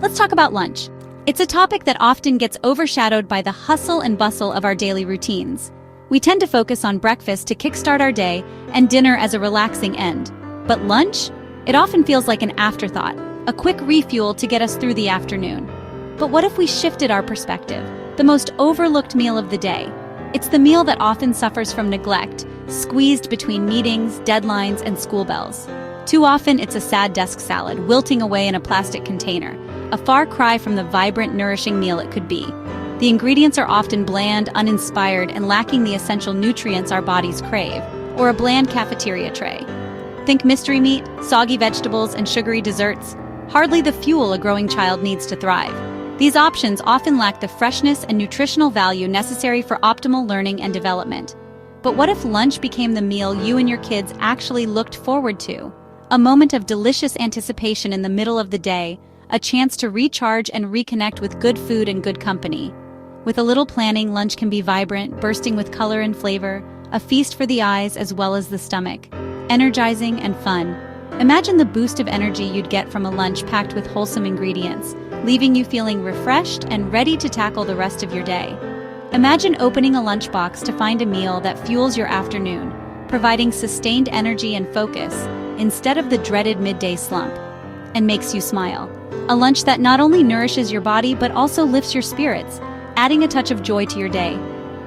Let's talk about lunch. It's a topic that often gets overshadowed by the hustle and bustle of our daily routines. We tend to focus on breakfast to kickstart our day and dinner as a relaxing end. But lunch? It often feels like an afterthought, a quick refuel to get us through the afternoon. But what if we shifted our perspective? The most overlooked meal of the day. It's the meal that often suffers from neglect, squeezed between meetings, deadlines, and school bells. Too often, it's a sad desk salad, wilting away in a plastic container, a far cry from the vibrant, nourishing meal it could be. The ingredients are often bland, uninspired, and lacking the essential nutrients our bodies crave, or a bland cafeteria tray. Think mystery meat, soggy vegetables, and sugary desserts. Hardly the fuel a growing child needs to thrive. These options often lack the freshness and nutritional value necessary for optimal learning and development. But what if lunch became the meal you and your kids actually looked forward to? A moment of delicious anticipation in the middle of the day, a chance to recharge and reconnect with good food and good company. With a little planning, lunch can be vibrant, bursting with color and flavor, a feast for the eyes as well as the stomach, energizing and fun. Imagine the boost of energy you'd get from a lunch packed with wholesome ingredients, leaving you feeling refreshed and ready to tackle the rest of your day. Imagine opening a lunchbox to find a meal that fuels your afternoon, providing sustained energy and focus instead of the dreaded midday slump, and makes you smile. A lunch that not only nourishes your body but also lifts your spirits, adding a touch of joy to your day.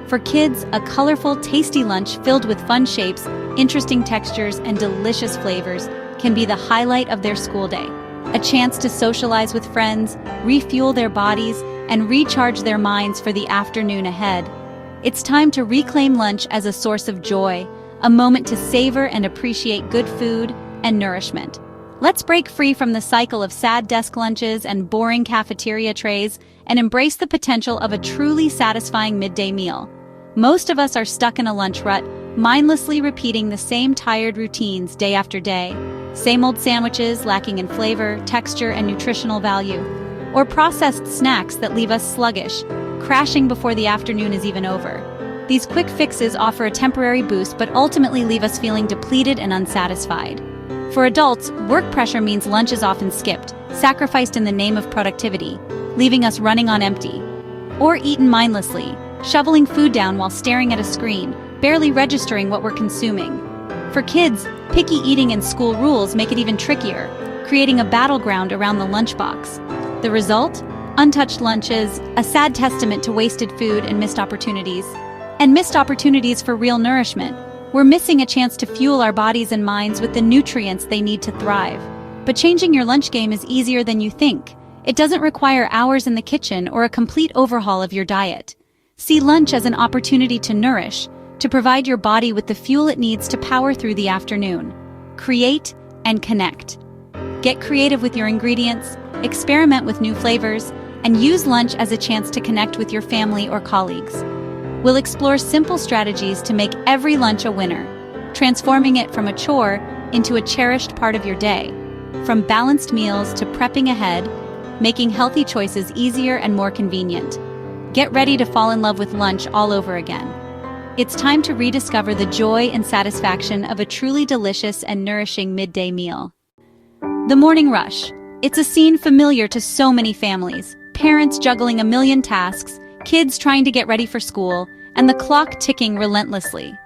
For kids, a colorful, tasty lunch filled with fun shapes, interesting textures, and delicious flavors can be the highlight of their school day. A chance to socialize with friends, refuel their bodies, and recharge their minds for the afternoon ahead. It's time to reclaim lunch as a source of joy, a moment to savor and appreciate good food and nourishment. Let's break free from the cycle of sad desk lunches and boring cafeteria trays and embrace the potential of a truly satisfying midday meal. Most of us are stuck in a lunch rut, mindlessly repeating the same tired routines day after day. Same old sandwiches lacking in flavor, texture, and nutritional value. Or processed snacks that leave us sluggish, crashing before the afternoon is even over. These quick fixes offer a temporary boost but ultimately leave us feeling depleted and unsatisfied. For adults, work pressure means lunch is often skipped, sacrificed in the name of productivity, leaving us running on empty. Or eaten mindlessly, shoveling food down while staring at a screen, barely registering what we're consuming. For kids, picky eating and school rules make it even trickier, creating a battleground around the lunchbox. The result? Untouched lunches, a sad testament to wasted food and missed opportunities. And missed opportunities for real nourishment. We're missing a chance to fuel our bodies and minds with the nutrients they need to thrive. But changing your lunch game is easier than you think. It doesn't require hours in the kitchen or a complete overhaul of your diet. See lunch as an opportunity to nourish, to provide your body with the fuel it needs to power through the afternoon. Create and connect. Get creative with your ingredients, experiment with new flavors, and use lunch as a chance to connect with your family or colleagues. We'll explore simple strategies to make every lunch a winner, transforming it from a chore into a cherished part of your day. From balanced meals to prepping ahead, making healthy choices easier and more convenient. Get ready to fall in love with lunch all over again. It's time to rediscover the joy and satisfaction of a truly delicious and nourishing midday meal. The morning rush. It's a scene familiar to so many families. Parents juggling a million tasks, kids trying to get ready for school, and the clock ticking relentlessly.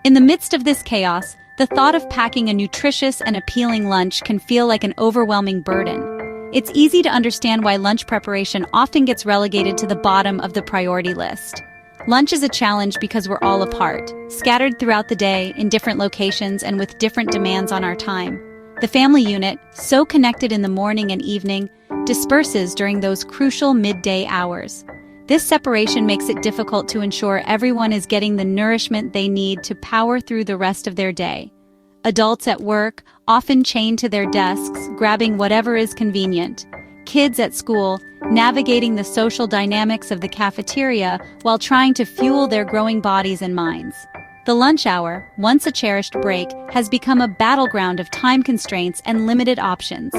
In the midst of this chaos, the thought of packing a nutritious and appealing lunch can feel like an overwhelming burden. It's easy to understand why lunch preparation often gets relegated to the bottom of the priority list. Lunch is a challenge because we're all apart, scattered throughout the day in different locations and with different demands on our time. The family unit, so connected in the morning and evening, disperses during those crucial midday hours. This separation makes it difficult to ensure everyone is getting the nourishment they need to power through the rest of their day. Adults at work, often chained to their desks, grabbing whatever is convenient. Kids at school, navigating the social dynamics of the cafeteria while trying to fuel their growing bodies and minds. The lunch hour, once a cherished break, has become a battleground of time constraints and limited options.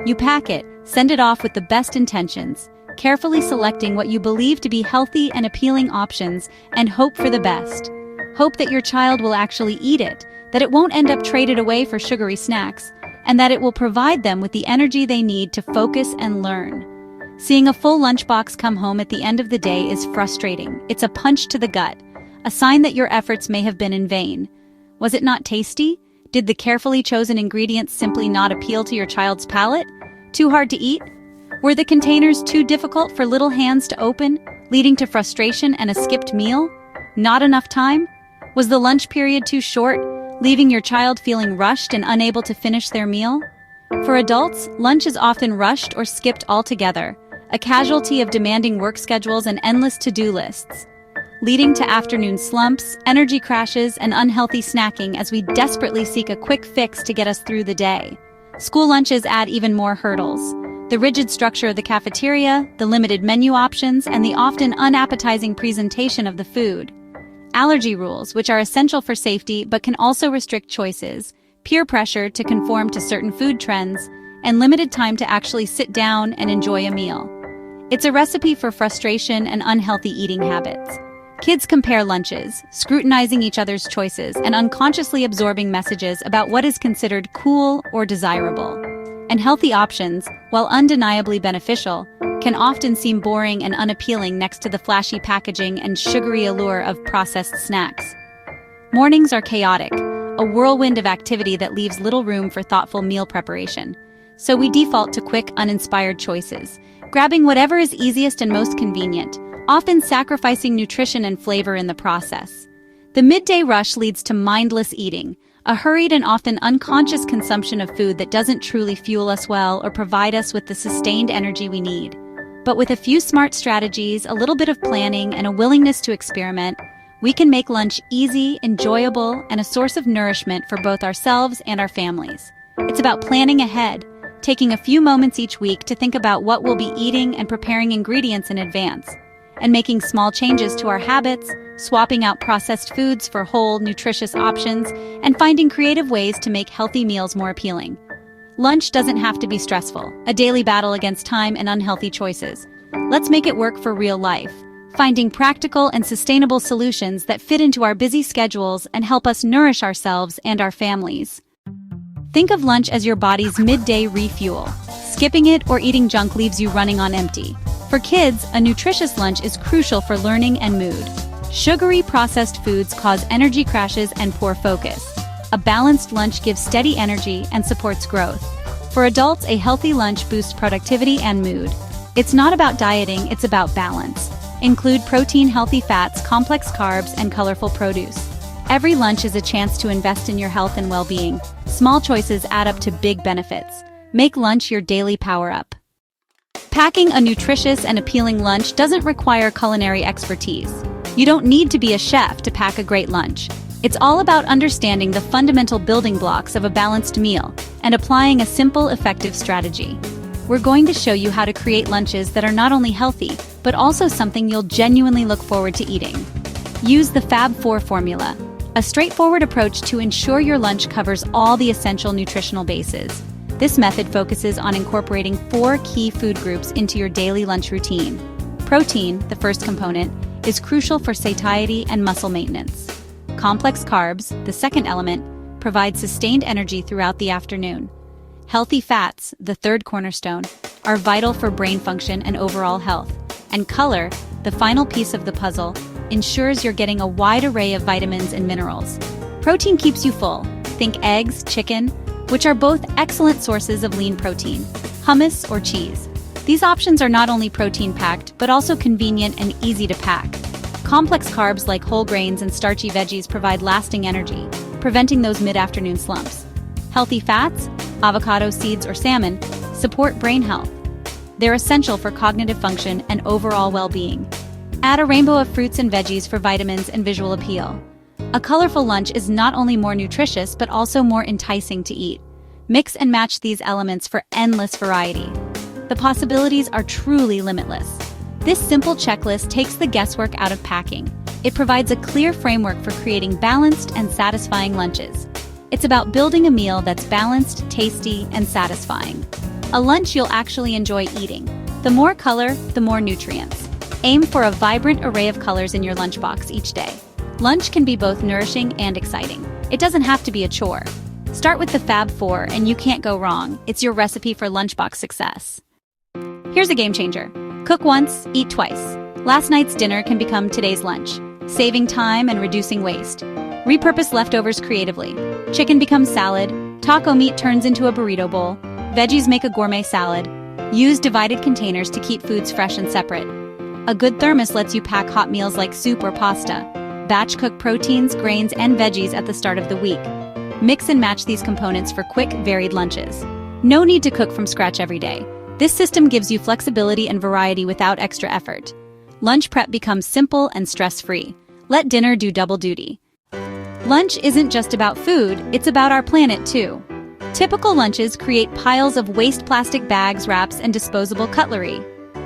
You pack it, send it off with the best intentions, carefully selecting what you believe to be healthy and appealing options, and hope for the best. Hope that your child will actually eat it, that it won't end up traded away for sugary snacks, and that it will provide them with the energy they need to focus and learn. Seeing a full lunchbox come home at the end of the day is frustrating. It's a punch to the gut, a sign that your efforts may have been in vain. Was it not tasty? Did the carefully chosen ingredients simply not appeal to your child's palate? Too hard to eat? Were the containers too difficult for little hands to open, leading to frustration and a skipped meal? Not enough time? Was the lunch period too short, leaving your child feeling rushed and unable to finish their meal? For adults, lunch is often rushed or skipped altogether, a casualty of demanding work schedules and endless to-do lists, leading to afternoon slumps, energy crashes, and unhealthy snacking as we desperately seek a quick fix to get us through the day. School lunches add even more hurdles. The rigid structure of the cafeteria, the limited menu options, and the often unappetizing presentation of the food. Allergy rules, which are essential for safety but can also restrict choices, peer pressure to conform to certain food trends, and limited time to actually sit down and enjoy a meal. It's a recipe for frustration and unhealthy eating habits. Kids compare lunches, scrutinizing each other's choices and unconsciously absorbing messages about what is considered cool or desirable. And healthy options, while undeniably beneficial, can often seem boring and unappealing next to the flashy packaging and sugary allure of processed snacks. Mornings are chaotic, a whirlwind of activity that leaves little room for thoughtful meal preparation. So we default to quick, uninspired choices, grabbing whatever is easiest and most convenient, often sacrificing nutrition and flavor in the process. The midday rush leads to mindless eating, a hurried and often unconscious consumption of food that doesn't truly fuel us well or provide us with the sustained energy we need. But with a few smart strategies, a little bit of planning, and a willingness to experiment, we can make lunch easy, enjoyable, and a source of nourishment for both ourselves and our families. It's about planning ahead, taking a few moments each week to think about what we'll be eating and preparing ingredients in advance, and making small changes to our habits, swapping out processed foods for whole, nutritious options, and finding creative ways to make healthy meals more appealing. Lunch doesn't have to be stressful, a daily battle against time and unhealthy choices. Let's make it work for real life, finding practical and sustainable solutions that fit into our busy schedules and help us nourish ourselves and our families. Think of lunch as your body's midday refuel. Skipping it or eating junk leaves you running on empty. For kids, a nutritious lunch is crucial for learning and mood. Sugary processed foods cause energy crashes and poor focus. A balanced lunch gives steady energy and supports growth. For adults, a healthy lunch boosts productivity and mood. It's not about dieting, it's about balance. Include protein, healthy fats, complex carbs, and colorful produce. Every lunch is a chance to invest in your health and well-being. Small choices add up to big benefits. Make lunch your daily power-up. Packing a nutritious and appealing lunch doesn't require culinary expertise. You don't need to be a chef to pack a great lunch. It's all about understanding the fundamental building blocks of a balanced meal and applying a simple, effective strategy. We're going to show you how to create lunches that are not only healthy, but also something you'll genuinely look forward to eating. Use the Fab4 formula, a straightforward approach to ensure your lunch covers all the essential nutritional bases. This method focuses on incorporating 4 key food groups into your daily lunch routine. Protein, the first component, is crucial for satiety and muscle maintenance. Complex carbs, the second element, provide sustained energy throughout the afternoon. Healthy fats, the third cornerstone, are vital for brain function and overall health. And color, the final piece of the puzzle, ensures you're getting a wide array of vitamins and minerals. Protein keeps you full. Think eggs, chicken, which are both excellent sources of lean protein, hummus or cheese. These options are not only protein-packed, but also convenient and easy to pack. Complex carbs like whole grains and starchy veggies provide lasting energy, preventing those mid-afternoon slumps. Healthy fats, avocado, seeds, or salmon, support brain health. They're essential for cognitive function and overall well-being. Add a rainbow of fruits and veggies for vitamins and visual appeal. A colorful lunch is not only more nutritious, but also more enticing to eat. Mix and match these elements for endless variety. The possibilities are truly limitless. This simple checklist takes the guesswork out of packing. It provides a clear framework for creating balanced and satisfying lunches. It's about building a meal that's balanced, tasty, and satisfying. A lunch you'll actually enjoy eating. The more color, the more nutrients. Aim for a vibrant array of colors in your lunchbox each day. Lunch can be both nourishing and exciting. It doesn't have to be a chore. Start with the Fab4 and you can't go wrong. It's your recipe for lunchbox success. Here's a game changer. Cook once, eat twice. Last night's dinner can become today's lunch, saving time and reducing waste. Repurpose leftovers creatively. Chicken becomes salad, taco meat turns into a burrito bowl, veggies make a gourmet salad. Use divided containers to keep foods fresh and separate. A good thermos lets you pack hot meals like soup or pasta. Batch cook proteins, grains, and veggies at the start of the week. Mix and match these components for quick, varied lunches. No need to cook from scratch every day. This system gives you flexibility and variety without extra effort. Lunch prep becomes simple and stress-free. Let dinner do double duty. Lunch isn't just about food, it's about our planet too. Typical lunches create piles of waste plastic bags, wraps, and disposable cutlery.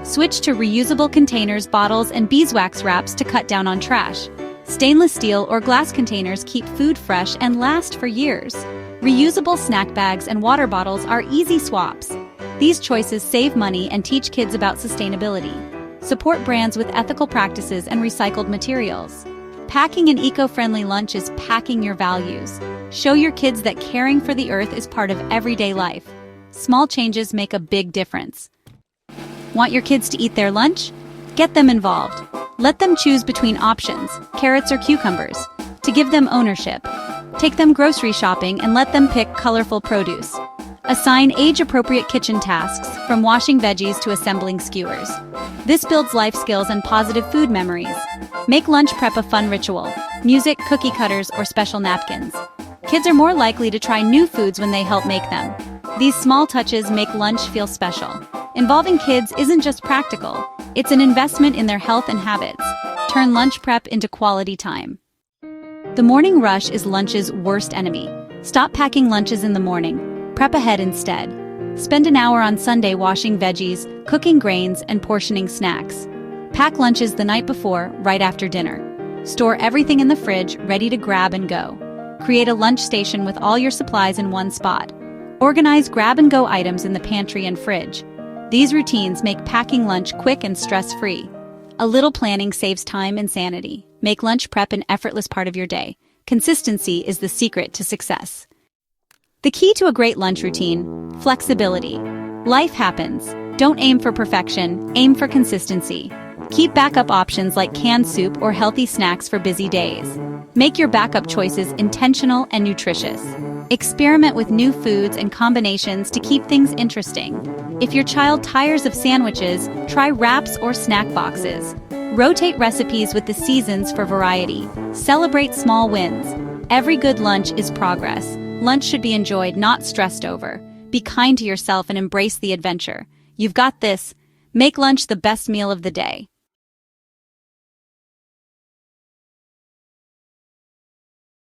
Switch to reusable containers, bottles, and beeswax wraps to cut down on trash. Stainless steel or glass containers keep food fresh and last for years. Reusable snack bags and water bottles are easy swaps. These choices save money and teach kids about sustainability. Support brands with ethical practices and recycled materials. Packing an eco-friendly lunch is packing your values. Show your kids that caring for the earth is part of everyday life. Small changes make a big difference. Want your kids to eat their lunch? Get them involved. Let them choose between options, carrots or cucumbers, to give them ownership. Take them grocery shopping and let them pick colorful produce. Assign age-appropriate kitchen tasks, from washing veggies to assembling skewers. This builds life skills and positive food memories. Make lunch prep a fun ritual: music, cookie cutters, or special napkins. Kids are more likely to try new foods when they help make them. These small touches make lunch feel special. Involving kids isn't just practical, it's an investment in their health and habits. Turn lunch prep into quality time. The morning rush is lunch's worst enemy. Stop packing lunches in the morning. Prep ahead instead. Spend an hour on Sunday washing veggies, cooking grains, and portioning snacks. Pack lunches the night before, right after dinner. Store everything in the fridge, ready to grab and go. Create a lunch station with all your supplies in one spot. Organize grab-and-go items in the pantry and fridge. These routines make packing lunch quick and stress-free. A little planning saves time and sanity. Make lunch prep an effortless part of your day. Consistency is the secret to success. The key to a great lunch routine: flexibility. Life happens. Don't aim for perfection, aim for consistency. Keep backup options like canned soup or healthy snacks for busy days. Make your backup choices intentional and nutritious. Experiment with new foods and combinations to keep things interesting. If your child tires of sandwiches, try wraps or snack boxes. Rotate recipes with the seasons for variety. Celebrate small wins. Every good lunch is progress. Lunch should be enjoyed, not stressed over. Be kind to yourself and embrace the adventure. You've got this. Make lunch the best meal of the day.